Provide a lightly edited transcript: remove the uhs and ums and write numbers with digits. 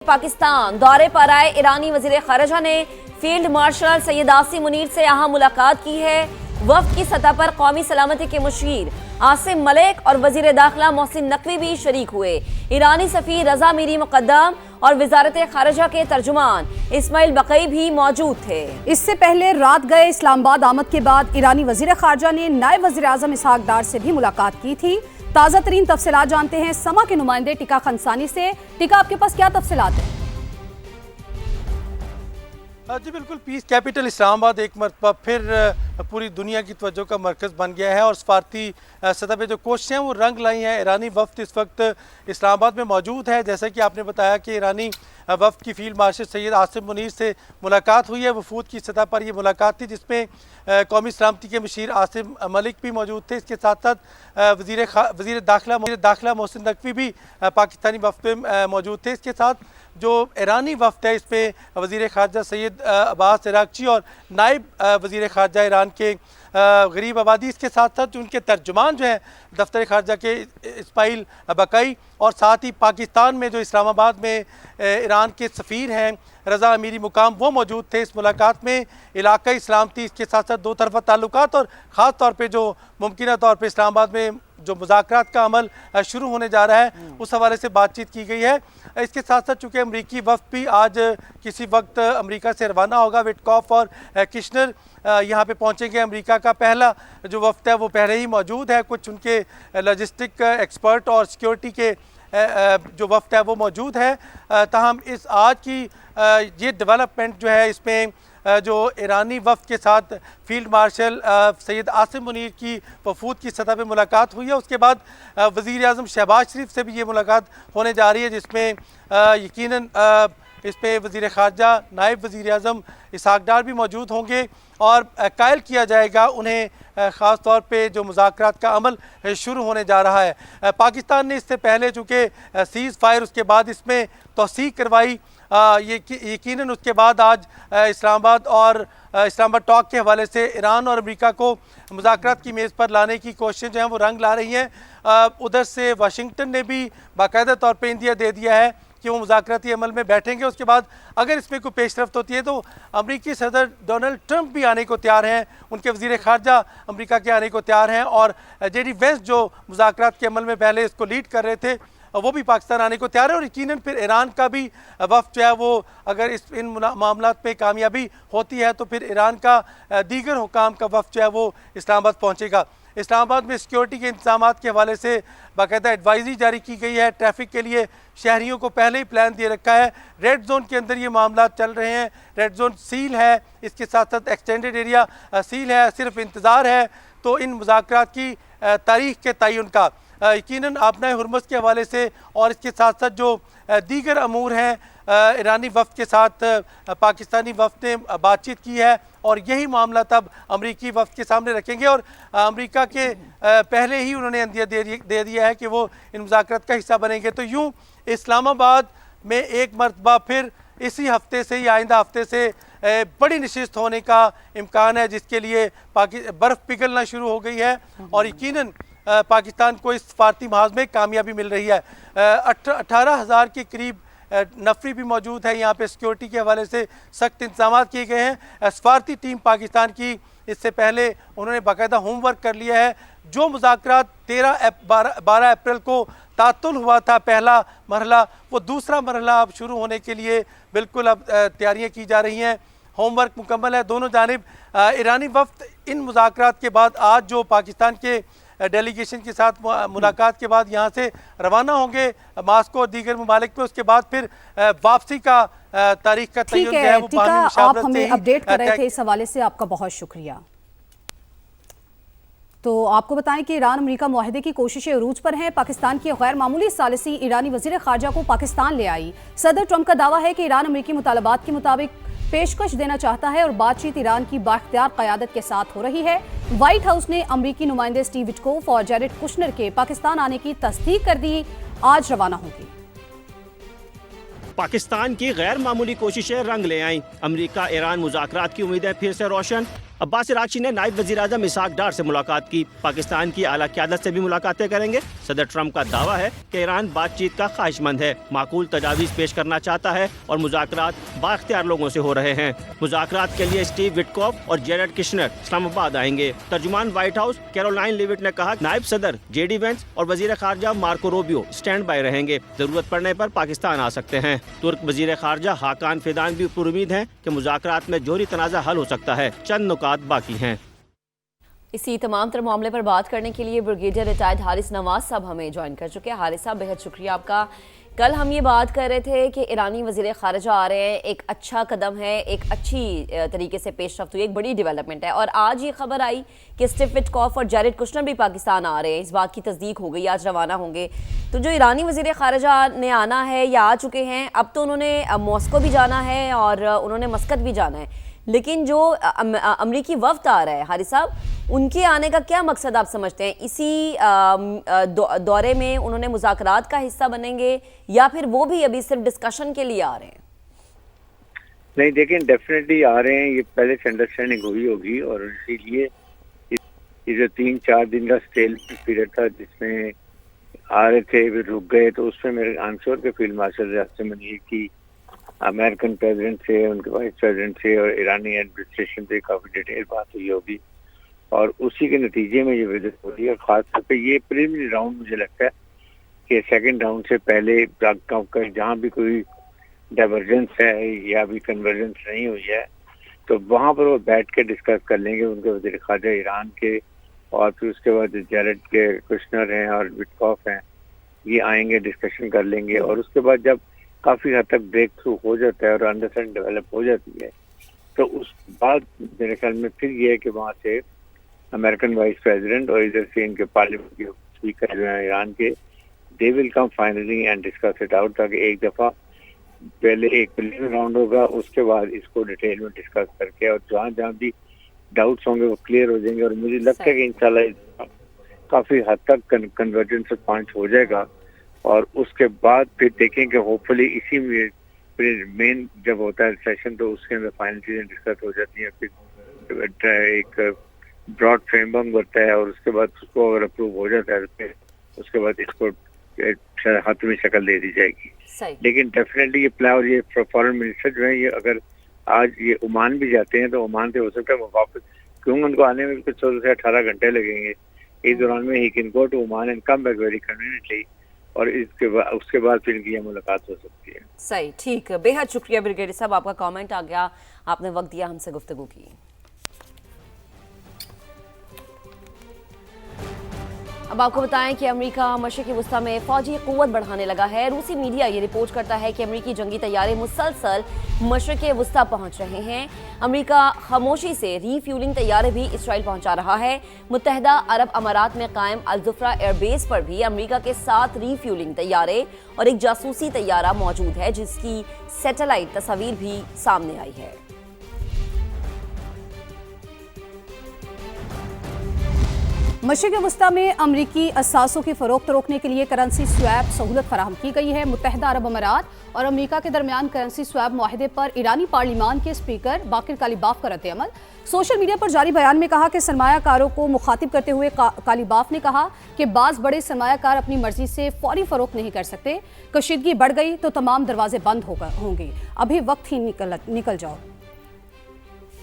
पाकिस्तान दौरे पर आए ईरानी वजीर खारजा ने फील्ड मार्शल सैयद आसिम मुनीर से यहाँ मुलाकात की है। वफ्द की सतह पर कौमी सलामती के मुशीर आसिम मलिक और वजीर दाखिला मोहसिन नकवी भी शरीक हुए। ईरानी सफीर रजा मीरी मुकद्दम और वजारत खारजा के तर्जुमान इस्माइल बकई भी मौजूद थे। इससे पहले रात गए इस्लामाबाद आमद के बाद ईरानी वजीर खारजा ने नायब वजीर आजम इसहाक डार से भी मुलाकात की थी। ताज़ा तरीन तफसीलात जानते हैं समा के नुमाइंदे टिका खनसानी से। टिका, आपके पास क्या तफसीलात है? जी बिल्कुल, पीस कैपिटल इस्लामाबाद एक मरतबा फिर पूरी दुनिया की तवज्जो का मरकज़ बन गया है और सफारती सतह पे जो कोशिशें हैं वो रंग लाई हैं। ईरानी वफ्द इस वक्त इस्लामाबाद में मौजूद है। जैसा कि आपने बताया कि ईरानी वफ्द की फील्ड मार्शल सैयद आसिम मुनीर से मुलाकात हुई है। वफूद की सतह पर ये मुलाकात थी जिसमें कौमी सलामती के मुशीर आसिम मलिक भी मौजूद थे। इसके साथ साथ वजीर दाखिला मोहसिन नकवी भी पाकिस्तानी वफ्द में मौजूद थे। इसके साथ जो ईरानी वफ्द है इसमें वजीर खारजा सैयद अब्बास इराक़ची और नायब वजीर खारजा ईरान के गरीब आबादी, इसके साथ साथ उनके तर्जुमान जो हैं दफ्तर खारजा के इस्माइल बकई, और साथ ही पाकिस्तान में जो इस्लामाबाद में ईरान के सफ़ीर हैं रज़ा अमीरी मुकाम, वो मौजूद थे। इस मुलाकात में इलाक़ाई सलामती, इसके साथ साथ दो तरफ़ा ताल्लुकात और ख़ास तौर पर जो मुमकिन तौर पर इस्लामाबाद में जो मुज़ाकरात का अमल शुरू होने जा रहा है उस हवाले से बातचीत की गई है। इसके साथ साथ चूँकि अमरीकी वफ़द भी आज किसी वक्त अमरीका से रवाना होगा, विटकॉफ और किशनर यहाँ पे पहुँचेंगे। अमरीका का पहला जो वफ़द है वो पहले ही मौजूद है। कुछ उनके लॉजिस्टिक एक्सपर्ट और सिक्योरिटी के जो वफ़द है वो मौजूद है। ताहम इस आज की ये डेवलपमेंट जो है इसमें जो ईरानी वफ़द के साथ फील्ड मार्शल सैयद आसिम मुनीर की वफूद की सतह पर मुलाकात हुई है। उसके बाद वज़ीर आज़म शहबाज शरीफ से भी ये मुलाकात होने जा रही है जिसमें यकीनन इस पर वज़ीर खारजा नायब वज़ीर आज़म इसहाक डार भी मौजूद होंगे और कायल किया जाएगा उन्हें ख़ास तौर पे जो मुज़ाकरात का अमल शुरू होने जा रहा है। पाकिस्तान ने इससे पहले चूँकि सीज़ फायर उसके बाद इसमें तौसीक़ करवाई, यकीनन उसके बाद आज इस्लामाबाद टॉक के हवाले से ईरान और अमेरिका को मुज़ाकरात की मेज़ पर लाने की कोशिशें जो हैं वो रंग ला रही हैं। उधर से वाशिंगटन ने भी बाकायदा तौर पर इंदिया दे दिया है कि वो मुज़ाकराती अमल में बैठेंगे। उसके बाद अगर इसमें कोई पेशरफ्त होती है तो अमरीकी सदर डोनाल्ड ट्रंप भी आने को तैयार हैं, उनके वज़ीर खारजा अमरीका के आने को तैयार हैं और जेडी वेंस जो मुज़ाकरात के अमल में पहले इसको लीड कर रहे थे वो भी पाकिस्तान आने को तैयार है। और यकीनन फिर ईरान का भी वफ़द जो है वो अगर इन मामलात पे कामयाबी होती है तो फिर ईरान का दीगर हुकाम का वफ़द जो है वो इस्लामाबाद पहुँचेगा। इस्लामाबाद में सिक्योरिटी के इंतजाम के हवाले से बाकायदा एडवाइजरी जारी की गई है। ट्रैफिक के लिए शहरियों को पहले ही प्लान दे रखा है। रेड जोन के अंदर ये मामला चल रहे हैं। रेड जोन सील है, इसके साथ साथ एक्सटेंडेड एरिया सील है। सिर्फ इंतज़ार है तो इन मुज़ाकरात की तारीख के तयन का यकीनन आबनाए हुर्मुज़ के हवाले से और इसके साथ साथ जो दीगर अमूर हैं ईरानी वफ़द के साथ पाकिस्तानी वफ़द ने बातचीत की है और यही मामला तब अमरीकी वफ़द के सामने रखेंगे। और अमरीका के पहले ही उन्होंने अंदिया दे दिया है कि वो इन मुज़ाकरात का हिस्सा बनेंगे। तो यूँ इस्लामाबाद में एक मरतबा फिर इसी हफ्ते से या आइंदा हफ्ते से बड़ी नशिस्त होने का इम्कान है जिसके लिए बर्फ़ पिघलना शुरू हो गई है और यकीनन पाकिस्तान को इस सफारती महाज में कामयाबी मिल रही है। 18,000 के करीब नफरी भी मौजूद है। यहाँ पे सिक्योरिटी के हवाले से सख्त इंतजाम किए गए हैं। सफारती टीम पाकिस्तान की इससे पहले उन्होंने बाकायदा होमवर्क कर लिया है। जो मुज़ाकरात 12 अप्रैल को तातुल हुआ था पहला मरहला, वो दूसरा मरहला अब शुरू होने के लिए बिल्कुल अब तैयारियाँ की जा रही हैं। होमवर्क मुकम्मल है। दोनों जानिब ईरानी वफ़द इन मुज़ाकरात के बाद आज जो पाकिस्तान के डेलीगेशन के साथ मुलाकात के बाद यहाँ से रवाना होंगे मास्को और दीगर ममालिक पे। उसके बाद फिर वापसी का तारीख का तयन है वो बाहमी मुशावरत आप हमें अपडेट कर रहे थे, इस हवाले से आपका बहुत शुक्रिया। तो आपको बताएं कि ईरान अमेरिका मुआहदे की कोशिशें अरूज पर हैं। पाकिस्तान की गैर मामूली सालिसी ईरानी वजीर खारजा को पाकिस्तान ले आई। सदर ट्रंप का दावा है कि ईरान अमेरिकी मुतालबात के मुताबिक पेशकश देना चाहता है और बातचीत ईरान की बाख्तियार क़यादत के साथ हो रही है। व्हाइट हाउस ने अमरीकी नुमाइंदे स्टीव विटकोफ और जैरेड कुशनर के पाकिस्तान आने की तस्दीक कर दी। आज रवाना होगी। पाकिस्तान की गैर मामूली कोशिशें रंग ले आईं। अमरीका ईरान मुज़ाकरात की उम्मीदें फिर से रोशन। अब्बास इराक़ची ने नायब वज़ीर-ए-आज़म इसहाक डार से मुलाकात की। पाकिस्तान की आला क़यादत से भी मुलाकातें करेंगे। सदर ट्रंप का दावा है कि ईरान बातचीत का ख्वाहिशमंद है, माकूल तजावीज़ पेश करना चाहता है और मुज़ाकरात बाइख्तियार लोगों से हो रहे हैं। मुज़ाकरात के लिए स्टीव विटकॉफ और जेरेड किशनर इस्लामाबाद आएंगे। तर्जुमान व्हाइट हाउस कैरोलाइन लिविट ने कहा, नायब सदर JD वेंस और वज़ीर ख़ारजा मार्को रूबियो स्टैंड बाय रहेंगे, ज़रूरत पड़ने पर पाकिस्तान आ सकते हैं। तुर्क वज़ीर ख़ारजा हाकान फिदान भी उम्मीद है कि मुज़ाकरात में जोहरी तनाज़ा हल हो सकता है। चंद नुकात बाकी हैं। इसी तमाम तर मामले पर बात करने के लिए ब्रिगेडियर रिटायर्ड हारिस नवाज साहब हमें ज्वाइन कर चुके हैं। हारिस साहब, बेहद शुक्रिया आपका। कल हम ये बात कर रहे थे कि ईरानी वज़ीर ख़ारजा आ रहे हैं, एक अच्छा कदम है, एक अच्छी तरीके से पेशरफ्त हुई, एक बड़ी डेवलपमेंट है। और आज ये खबर आई कि स्टीव विटकॉफ और जेरेड कुशनर भी पाकिस्तान आ रहे हैं। इस बात की तस्दीक हो गई, आज रवाना होंगे। तो जो ईरानी वज़ीर ख़ारजा ने आना है या आ चुके हैं, अब तो उन्होंने मॉस्को भी जाना है और उन्होंने मस्कत भी जाना है, लेकिन जो अमरीकी वफ़द आ रहा है हारिस साहब, उनके आने का क्या मकसद आप समझते हैं? इसी दौरे में उन्होंने मुज़ाकरात का हिस्सा बनेंगे या फिर वो भी अभी सिर्फ डिस्कशन के लिए आ रहे हैं? नहीं, देखें, डेफिनेटली आ रहे हैं। ये पहले से अंडरस्टैंडिंग हुई होगी और इसीलिए ये जो 3-4 दिन का स्टेल पीरियड था जिसमें आ रहे थे फिर रुक गए, तो उसमें मेरे आंसर के फील्ड मार्शल रियासत मुनीर की अमेरिकन प्रेसिडेंट से, उनके वाइस प्रेसिडेंट से और ईरानी एडमिनिस्ट्रेशन से काफ़ी डिटेल बात हुई होगी और उसी के नतीजे में ये विजिट हो रही है। खासतौर पे ये प्रीलिमिनरी राउंड मुझे लगता है कि सेकंड राउंड से पहले जहाँ भी कोई डाइवर्जेंस है या भी कन्वर्जेंस नहीं हुई है तो वहाँ पर वो बैठ के डिस्कस कर लेंगे उनके वज़ीर ख़ारजा ईरान के, और फिर उसके बाद जेरेड के कुशनर हैं और विटकॉफ हैं, ये आएंगे, डिस्कशन कर लेंगे। और उसके बाद जब काफ़ी हद तक ब्रेक थ्रू हो जाता है और अंडरस्टैंडिंग डेवलप हो जाती है तो उस बाद मेरे ख्याल में फिर ये है कि वहाँ से अमेरिकन वाइस प्रेसिडेंट और इधर से इनके पार्लियामेंट के स्पीकर जो हैं ईरान के, they will come finally and discuss it out, ताकि एक दफ़ा पहले एक प्रीलिमिनरी राउंड होगा, उसके बाद इसको डिटेल में डिस्कस करके और जहाँ जहाँ भी डाउट्स होंगे वो क्लियर हो जाएंगे। और मुझे लगता है कि इंशाल्लाह काफ़ी हद तक कन्वर्जेंस पॉइंट हो जाएगा और उसके बाद फिर देखें कि होपफुली इसी में मेन जब होता है सेशन तो उसके अंदर फाइनल चीज़ें डिस्कस हो जाती हैं, फिर एक ब्रॉड फ्रेमवर्क होता है और उसके बाद उसको अगर अप्रूव हो जाता है तो फिर उसके बाद इसको हाथ में शक्ल दे दी जाएगी। लेकिन डेफिनेटली ये प्लान और ये फॉरेन मिनिस्टर जो है ये अगर आज ये ओमान भी जाते हैं तो ओमान से हो सकता है वो वापस, क्योंकि उनको आने में कुछ 14 से 18 घंटे लगेंगे। इस दौरान में ही can go to Oman and come back very conveniently और उसके बाद फिर इनकी मुलाकात हो सकती है। सही, ठीक, बेहद शुक्रिया ब्रिगेडियर साहब, आपका कमेंट आ गया, आपने वक्त दिया, हमसे गुफ्तगू की। अब आपको बताएं कि अमेरिका मशरिक़ी वुस्ता में फौजी क़ुव्वत बढ़ाने लगा है। रूसी मीडिया ये रिपोर्ट करता है कि अमेरिकी जंगी तैयारे मुसलसल मशरिक़ी वुस्ता पहुंच रहे हैं। अमेरिका खामोशी से रीफ्यूलिंग तैयारे भी इसराइल पहुंचा रहा है। मुत्तहिदा अरब अमारात में कायम अल-ज़ुफ़रा एयरबेस पर भी अमेरिका के 7 रीफ्यूलिंग तैयारे और एक जासूसी तैयारा मौजूद है, जिसकी सैटेलाइट तस्वीर भी सामने आई है। मशरिक़ वस्ता में अमरीकी असासों की फ़रोख्त रोकने के लिए करेंसी स्वैप सहूलत फराहम की गई है। मुत्तहिदा अरब अमारात और अमरीका के दरमियान करेंसी स्वैप मुआहदे पर ईरानी पार्लिमान के स्पीकर बाकिर कालिबाफ का रद्द-ए-अमल। सोशल मीडिया पर जारी बयान में कहा कि सरमायाकारों को मुखातिब करते हुए कालिबाफ ने कहा कि बाज़ बड़े सरमायाकार अपनी मर्जी से फौरी फ़रोख्त नहीं कर सकते। कशीदगी बढ़ गई तो तमाम दरवाजे बंद होंगे, अभी वक्त ही निकल जाओ।